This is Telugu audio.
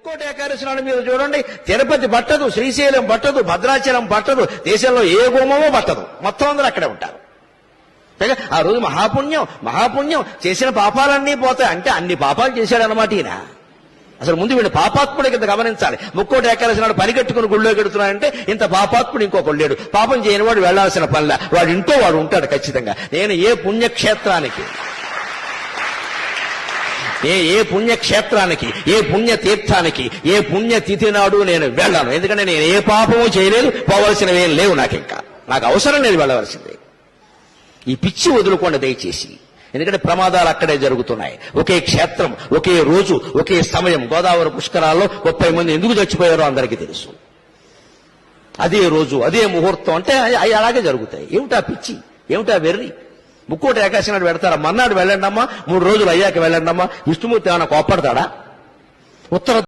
ముక్కోటి ఏకాదశి నాడు మీరు చూడండి, తిరుపతి పట్టదు, శ్రీశైలం పట్టదు, భద్రాచలం పట్టదు, దేశంలో ఏ గుమ్మమో పట్టదు, మొత్తం అందరూ అక్కడే ఉంటారు. ఆ రోజు మహాపుణ్యం చేసిన పాపాలన్నీ పోతాయి. అంటే అన్ని పాపాలు చేశాడనమాట ఈయన. అసలు ముందు వీడు పాపాత్ముడి కింద గమనించాలి. ముక్కోటి ఏకాదశి నాడు పరిగెట్టుకుని గుళ్ళో గెడుతున్నాడంటే ఇంత పాపాత్ముడు ఇంకొకడు లేడు. పాపం చేయని వాడు వెళ్లాల్సిన పనిలా వాడు ఇంటో వాడు ఉంటాడు ఖచ్చితంగా. నేను ఏ పుణ్యక్షేత్రానికి, ఏ పుణ్యక్షేత్రానికి, ఏ పుణ్యతీర్థానికి, ఏ పుణ్యతిథి నాడు నేను వెళ్ళాను. ఎందుకంటే నేను ఏ పాపము చేయలేదు, పోవలసినవి ఏం లేవు. నాకు అవసరం లేదు వెళ్ళవలసింది. ఈ పిచ్చి వదులుకోండి దయచేసి. ఎందుకంటే ప్రమాదాలు అక్కడే జరుగుతున్నాయి. ఒకే క్షేత్రం, ఒకే రోజు, ఒకే సమయం. గోదావరి పుష్కరాల్లో 30 మంది ఎందుకు చచ్చిపోయారో అందరికీ తెలుసు. అదే రోజు, అదే ముహూర్తం. అంటే అవి అలాగే జరుగుతాయి. ఏమిటా పిచ్చి, ఏమిటా వెర్రి? ముక్కోటి ఏకాదశి నాడు పెడతారా? మర్నాడు వెళ్ళండమ్మా, 3 రోజులు అయ్యాక వెళ్ళండమ్మా. విష్ణుమూర్తి ఏమైనా కోప్పడతాడా? ఉత్తర